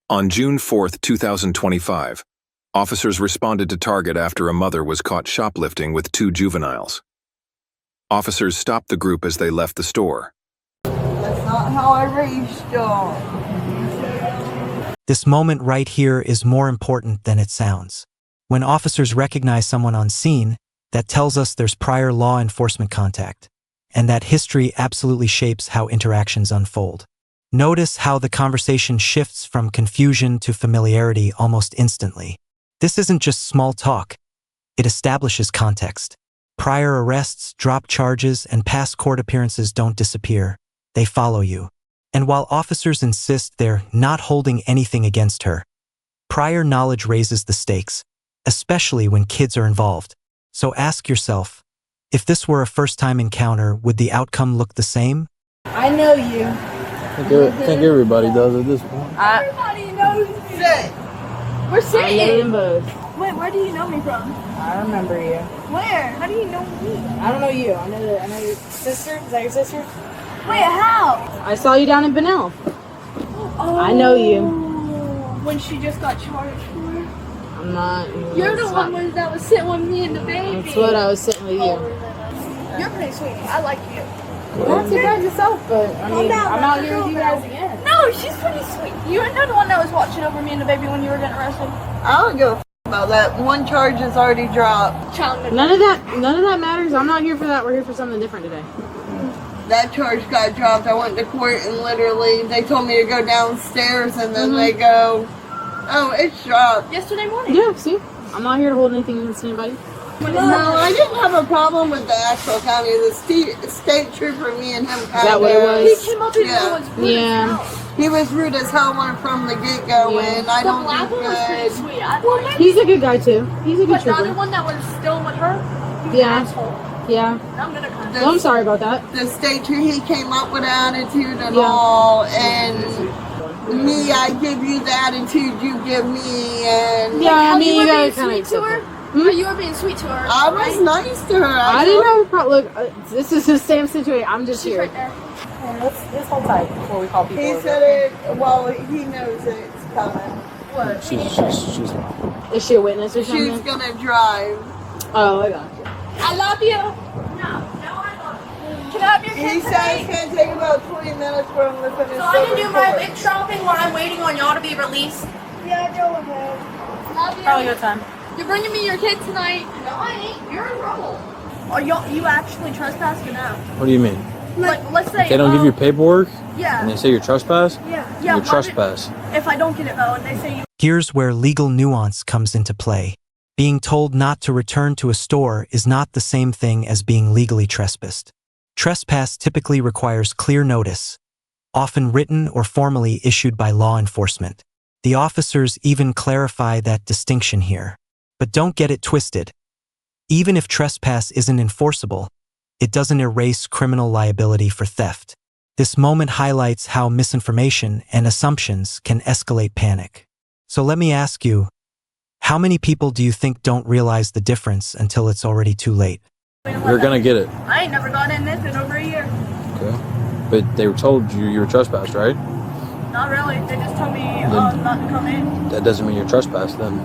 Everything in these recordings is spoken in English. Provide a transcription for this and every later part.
On June 4, 2025, officers responded to Target after a mother was caught shoplifting with 2 juveniles. Officers stopped the group as they left the store. That's not how I raised y'all. This moment right here is more important than it sounds. When officers recognize someone on scene, that tells us there's prior law enforcement contact, and that history absolutely shapes how interactions unfold. Notice how the conversation shifts from confusion to familiarity almost instantly. This isn't just small talk. It establishes context. Prior arrests, drop charges, and past court appearances don't disappear. They follow you. And while officers insist they're not holding anything against her, prior knowledge raises the stakes, especially when kids are involved. So ask yourself, if this were a first-time encounter, would the outcome look the same? I know you. I think everybody does at this point. Everybody knows me. We're sitting. Wait, where do you know me from? I remember you. Where? How do you know me? I don't know you. I know your sister. Is that your sister? Wait, how? I saw you down in Benel. Oh, I know you. When she just got charged for? I'm not. You're the one that was sitting with me and the baby. That's what I was sitting with you. You're pretty sweet. I like you. Not too bad yourself, but I mean, I'm out here with you guys again. No, she's pretty sweet. You're the one that was watching over me and the baby when you were getting arrested. I don't give a about that. One charge is already dropped. None of that matters. I'm not here for that. We're here for something different today. That charge got dropped. I went to court and literally they told me to go downstairs and then they go, oh, it's dropped. Yesterday morning. Yeah, see? I'm not here to hold anything against anybody. No, I didn't have a problem with the actual county. The state trooper, me and him kind of. Is that what it was? He came up here and was rude as hell. He was rude as hell from the get-go, and I don't think pretty that. sweet. He's a good guy too. He's a good But the trooper. other one that was still with her, he was an asshole. Yeah. I'm gonna come. Well, I'm sorry about that. The state trooper, he came up with attitude and all, and me, I give you the attitude you give me, and Yeah, I mean, you gotta gotta kind of to her. But you were being sweet to her. I was nice to her. I didn't have a problem. Look, this is the same situation. I'm just She's here. right there. Let's hold tight before we call people. He over. said it. Well, he knows it's coming. What? She's Is she a witness or something? She's gonna drive. Oh, I got you. I love you. No, I love you. Can I have your He kids said tonight? it's gonna take about 20 minutes for him to finish. So I can do my big shopping while I'm waiting on y'all to be released. Yeah, go ahead. Love you. Probably good time. You're bringing me your kids tonight. No, I ain't. You're in trouble. Are you actually trespassing now? What do you mean? Like, let's say They don't give you paperwork Yeah. and they say you're trespass? Yeah. You're trespass. If I don't get it though, and they say you. Here's where legal nuance comes into play. Being told not to return to a store is not the same thing as being legally trespassed. Trespass typically requires clear notice, often written or formally issued by law enforcement. The officers even clarify that distinction here. But don't get it twisted. Even if trespass isn't enforceable, it doesn't erase criminal liability for theft. This moment highlights how misinformation and assumptions can escalate panic. So let me ask you, how many people do you think don't realize the difference until it's already too late? You're gonna get it. I ain't never gotten in this in over a year. Okay. But they were told you were trespassed, right? Not really. They just told me not to come in. That doesn't mean you're trespassed then.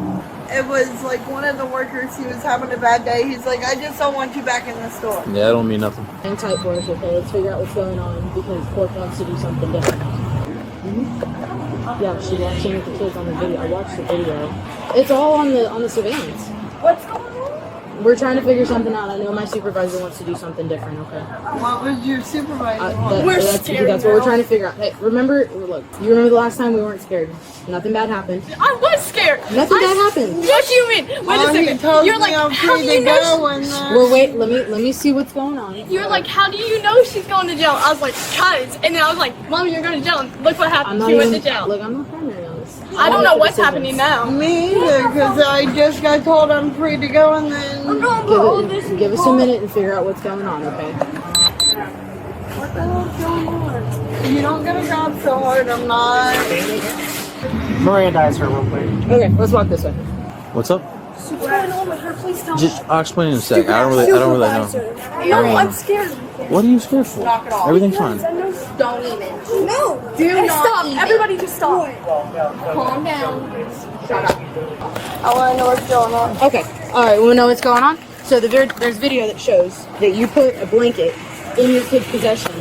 It was like one of the workers, he was having a bad day. He's like, I just don't want you back in the store. Yeah, that don't mean nothing. Hang tight for us, okay? Let's figure out what's going on because court wants to do something different. Yeah, she's watching with the kids on the video. I watched the video. It's all on the surveillance. What's going on? We're trying to figure something out. I know my supervisor wants to do something different, okay? What was your supervisor? That's what we're trying to figure out. Hey, remember, look, you remember the last time we weren't scared? Nothing bad happened. I was scared. Nothing bad happened. What do you mean? Wait a second. You're like, how do you know? Well, wait, let me see what's going on. You're like, how do you know she's going to jail? I was like, cuz. And then I was like, Mom, you're going to jail. And look what happened. She went to jail. Look, I'm not primary on this. I don't know what's happening now. Me either, because I just got told I'm free to go and then... Give us a minute and figure out what's going on, okay? What the hell's going on? You don't gotta grab so hard, I'm not... Mirandize her real quick. Okay, let's walk this way. What's up? What's going on? with her. Please tell me. Just I'll explain in a sec. I don't really know. No, I'm scared. What are you scared for? Knock it off. Everything's fine. Don't even. No. Do Hey, not stop. even. Everybody just stop. Calm down. Shut up. I want to know what's going on. Okay. All right. We want to know what's going on. So there's video that shows that you put a blanket in your kid's possession.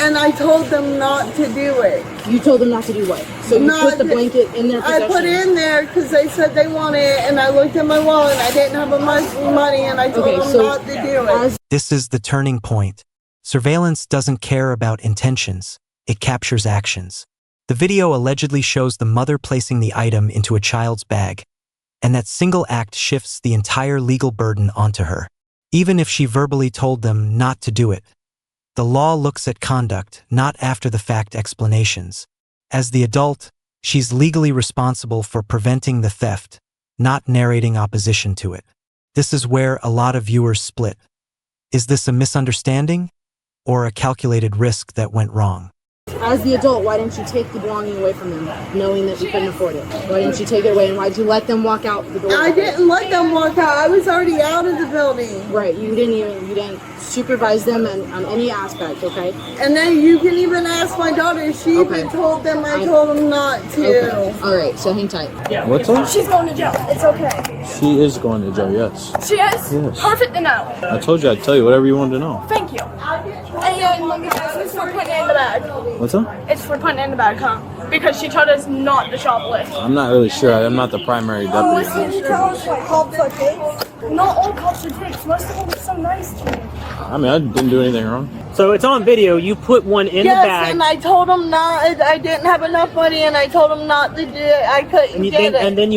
And I told them not to do it. You told them not to do what? So you put the blanket in their possession. I put it in there because they said they wanted it, and I looked at my wallet and I didn't have much money, and I told them not to do it. This is the turning point. Surveillance doesn't care about intentions, it captures actions. The video allegedly shows the mother placing the item into a child's bag, and that single act shifts the entire legal burden onto her. Even if she verbally told them not to do it, the law looks at conduct, not after-the-fact explanations. As the adult, she's legally responsible for preventing the theft, not narrating opposition to it. This is where a lot of viewers split. Is this a misunderstanding or a calculated risk that went wrong? As the adult, why didn't you take the belonging away from them, knowing that you couldn't afford it? Why didn't you take it away, and why did you let them walk out the door? I didn't let them walk out. I was already out of the building. Right, you didn't supervise them on any aspect, okay? And then you can even ask my daughter. She even told them I told them not to. Okay. All right, so hang tight. What's up? She's going to jail. It's okay. She is going to jail, yes. She is? Yes. Perfect to know. I told you I'd tell you whatever you wanted to know. Thank you. And it's for putting it in the bag. What's up? It's for putting it in the bag, huh? Because she told us not to shoplift. I'm not really sure. I'm not the primary deputy. Did you tell us what cops are dicks? Not all cops are dicks. Most of them are so nice to me. I mean, I didn't do anything wrong. So it's on video. You put one in the bag. Yes, and I told them not. I didn't have enough money, and I told them not to do it. I couldn't get it. And then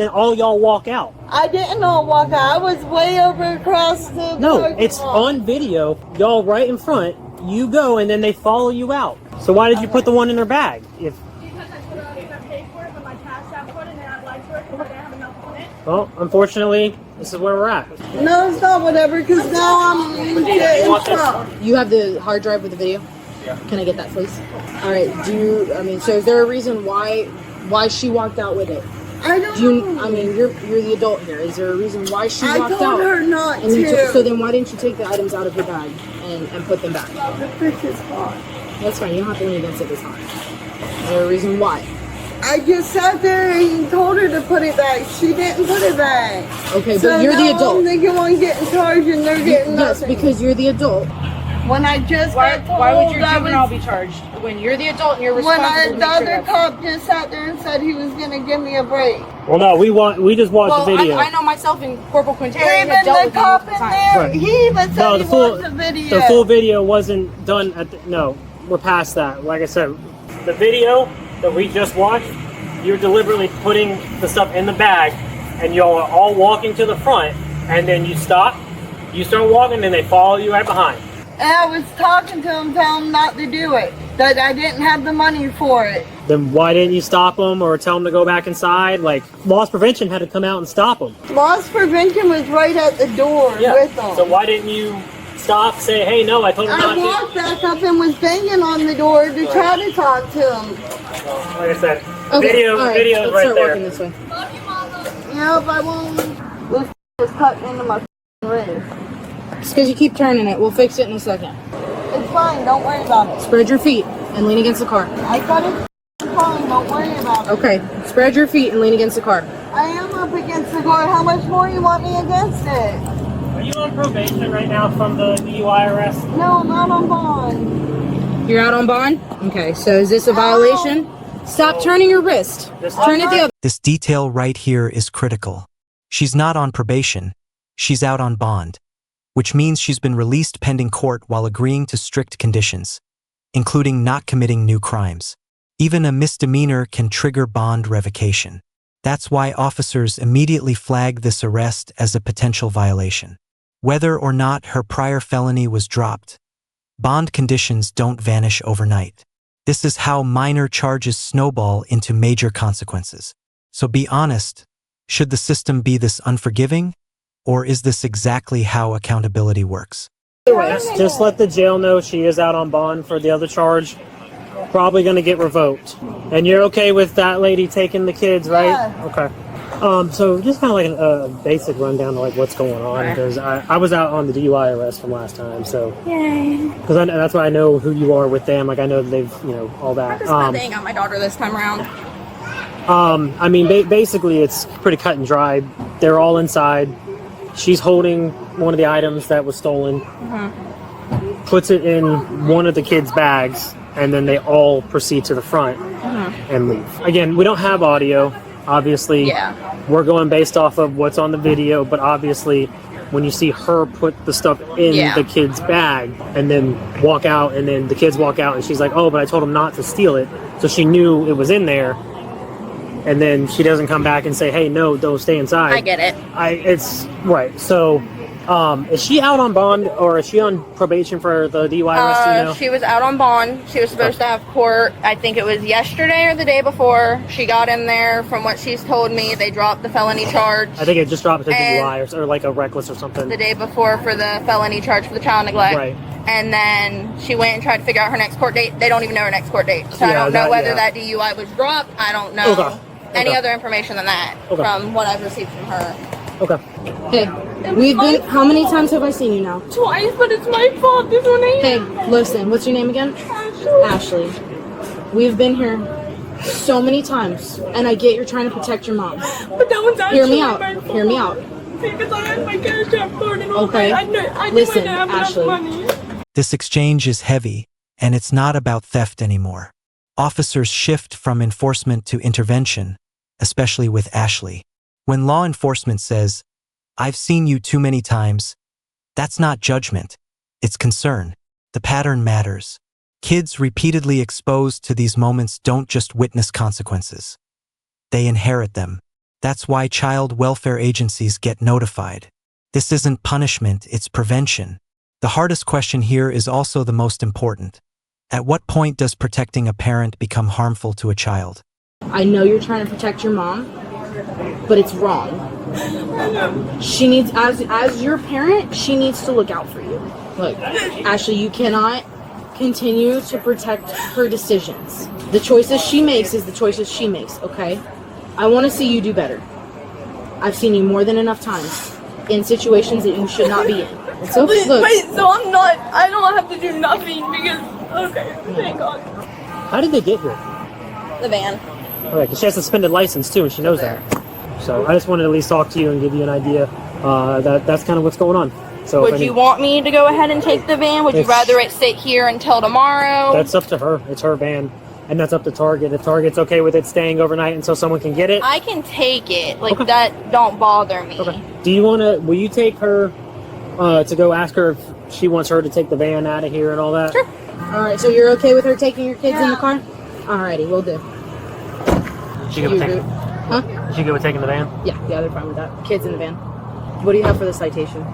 all y'all walk out. I didn't all walk out. I was way over across the. No, parking it's lot. on video. Y'all right in front. You go, and then they follow you out. So why did you put the one in their bag? If Because I told her I was going to pay for it, but my cash app put it, and I'd like to it because I didn't have enough on it. well, unfortunately, this is where we're at. No, it's not whatever. Because now I'm getting stopped. You have the hard drive with the video? Yeah. Can I get that, please? All right. So is there a reason why she walked out with it? I don't know. You're the adult here. Is there a reason why she walked out? I told her not and to. So then why didn't you take the items out of your bag and put them back? The fish is hot. That's fine. You don't have to lean against it this time. Is there a reason why? I just sat there and told her to put it back. She didn't put it back. Okay, So but you're the now adult. I'm thinking I'm getting charged and they're getting Yes, nothing. because you're the adult. When I just Why got told would your I juvenile was, be charged? When you're the adult and you're when responsible the to make sure other cop just sat there and said he was gonna give me a break. Well, no, we just watched the video. I know myself and Corporal Quintero Even have dealt the with you cop in multiple times. there, Right. he even said No, he wants the video. The full video wasn't done no, we're past that. Like I said, the video that we just watched, you're deliberately putting the stuff in the bag, and y'all are all walking to the front, and then you stop, you start walking, and they follow you right behind. And I was talking to him, telling him not to do it. That I didn't have the money for it. Then why didn't you stop them or tell them to go back inside? Like, loss prevention had to come out and stop them. Loss prevention was right at the door with them. So why didn't you stop, say, hey, no, I told them not I to? walked back up and was banging on the door to try to talk to him. Like I said, Okay, the all right, video is let's right start there. working this way. Yep, I won't. This was cutting into my wrist. Just because you keep turning it, we'll fix it in a second. It's fine, don't worry about it. Spread your feet and lean against the car. I got it. It's fine, don't worry about it. Okay, spread your feet and lean against the car. I am up against the door. How much more you want me against it? Are you on probation right now from the DUI arrest? No, I'm not on bond. You're out on bond? Okay, so is this a violation? Stop turning your wrist. Turn it the other. This detail right here is critical. She's not on probation, she's out on bond, which means she's been released pending court while agreeing to strict conditions, including not committing new crimes. Even a misdemeanor can trigger bond revocation. That's why officers immediately flag this arrest as a potential violation. Whether or not her prior felony was dropped, bond conditions don't vanish overnight. This is how minor charges snowball into major consequences. So be honest, should the system be this unforgiving? Or is this exactly how accountability works? Just let the jail know she is out on bond for the other charge. Probably going to get revoked. And you're okay with that lady taking the kids, right? Yeah. Okay. So just kind of like a basic rundown of like what's going on, because I was out on the DUI arrest from last time, so because that's why I know who you are with them. Like I know they've all that. They ain't got my daughter this time around. I mean basically it's pretty cut and dry. They're all inside. She's holding one of the items that was stolen, puts it in one of the kids' bags, and then they all proceed to the front and leave. Again, we don't have audio. Obviously, we're going based off of what's on the video, but obviously when you see her put the stuff in the kid's bag and then walk out, and then the kids walk out and she's like, oh, but I told them not to steal it, so she knew it was in there, and then she doesn't come back and say, hey, no, don't stay inside. I get it. It's right. So is she out on bond, or is she on probation for the DUI arrest? She was out on bond. She was supposed to have court, I think it was yesterday or the day before. She got in there. From what she's told me, they dropped the felony charge. I think it just dropped to DUI or like a reckless or something. The day before for the felony charge for the child neglect. Right. And then she went and tried to figure out her next court date. They don't even know her next court date. So I don't know whether that DUI was dropped. I don't know any other information than that from what I've received from her. Okay. Hey, we've been. How many times have I seen you now? Twice, but it's my fault. This one ain't. Hey, listen. What's your name again? Ashley. We've been here so many times, and I get you're trying to protect your mom. But that one's actually Hear me out. my fault. Hear me out. Because I had my cash app card and all Okay. that. I Listen, didn't have Ashley. enough money. This exchange is heavy, and it's not about theft anymore. Officers shift from enforcement to intervention, especially with Ashley. When law enforcement says, I've seen you too many times, that's not judgment, it's concern. The pattern matters. Kids repeatedly exposed to these moments don't just witness consequences. They inherit them. That's why child welfare agencies get notified. This isn't punishment, it's prevention. The hardest question here is also the most important. At what point does protecting a parent become harmful to a child? I know you're trying to protect your mom, but it's wrong. She needs, as your parent, she needs to look out for you. Look, Ashley, you cannot continue to protect her decisions. The choices she makes is the choices she makes, okay? I want to see you do better. I've seen you more than enough times in situations that you should not be in. And so, Wait, look. so I don't have to do nothing because, okay, thank God. How did they get here? The van. Okay, because she has a suspended license too, and she knows that. So I just wanted to at least talk to you and give you an idea that's kind of what's going on. So Would you want me to go ahead and take the van? Would you rather it sit here until tomorrow? That's up to her. It's her van. And that's up to Target. If Target's okay with it staying overnight until someone can get it. I can take it. Like, that don't bother me. Okay. Do you want to, will you take her to go ask her if she wants her to take the van out of here and all that? Sure. All right, so you're okay with her taking your kids in the car? Alrighty, we'll do. She good with taking, Huh? she good with taking the van? Yeah, they're fine with that. Kids in the van. What do you have for the citation?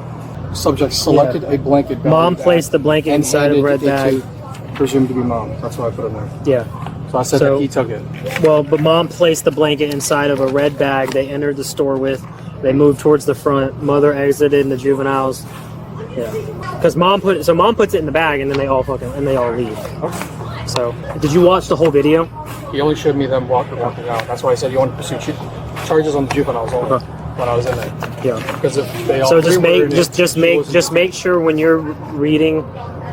Subject selected a blanket bag. Mom placed the blanket and inside of a red handed it bag. to presumed to be mom. That's why I put it there. Yeah. So I said that he took it. Well, but mom placed the blanket inside of a red bag they entered the store with. They moved towards the front. Mother exited and the juveniles. Yeah. Because mom puts it in the bag and then they all leave. Okay. So, did you watch the whole video? He only showed me them walking out. That's why I said you want to pursue charges on the juveniles only when I was in there. Yeah. Because if they all So just make sure when you're reading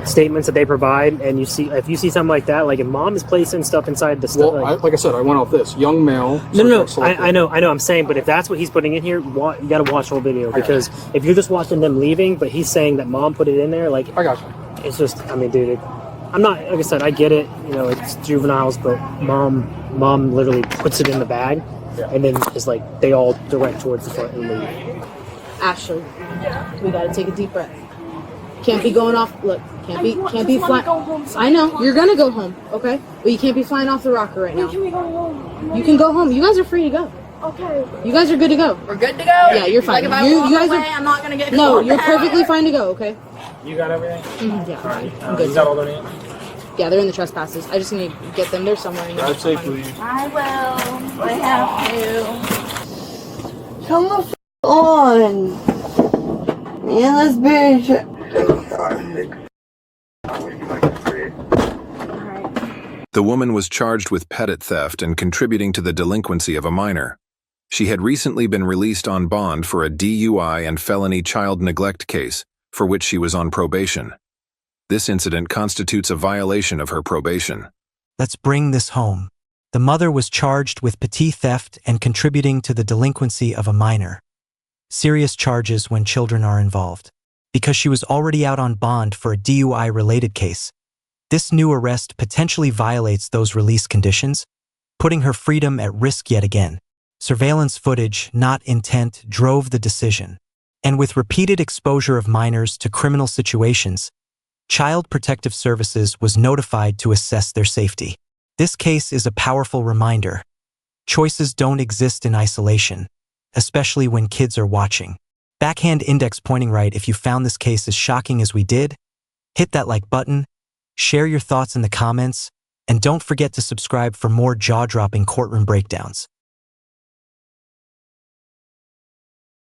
statements that they provide, and if you see something like that, like if mom is placing stuff inside the stuff. Well, like I said, I went off this young male. No. I know. I'm saying, but if that's what he's putting in here, you got to watch the whole video, because if you're just watching them leaving, but he's saying that mom put it in there, like I got you. It's just, I mean, dude, I'm not, like I said, I get it. You know, it's juveniles, but mom literally puts it in the bag, and then is like they all direct towards the front and leave. Ashley, we gotta take a deep breath. Can't be going off. Look, can't be flying. I know you're gonna go home, okay? But you can't be flying off the rocker right now. Can we go home? You can go home. You guys are free to go. Okay. You guys are good to go. We're good to go? Yeah, you're fine. Like, if I You walk guys away, are. I'm not gonna get No, called you're back. perfectly fine to go. Okay. You got everything? Yeah. I'm good. You got all their names? Yeah, they're in the trespasses. I just need to get them. They're somewhere in there. Drive safely. I will. I have to. Come the f on. Man, this bitch. The woman was charged with petit theft and contributing to the delinquency of a minor. She had recently been released on bond for a DUI and felony child neglect case, for which she was on probation. This incident constitutes a violation of her probation. Let's bring this home. The mother was charged with petty theft and contributing to the delinquency of a minor. Serious charges when children are involved. Because she was already out on bond for a DUI-related case, this new arrest potentially violates those release conditions, putting her freedom at risk yet again. Surveillance footage, not intent, drove the decision. And with repeated exposure of minors to criminal situations, Child Protective Services was notified to assess their safety. This case is a powerful reminder. Choices don't exist in isolation, especially when kids are watching. Backhand index pointing right if you found this case as shocking as we did. Hit that like button, share your thoughts in the comments, and don't forget to subscribe for more jaw-dropping courtroom breakdowns.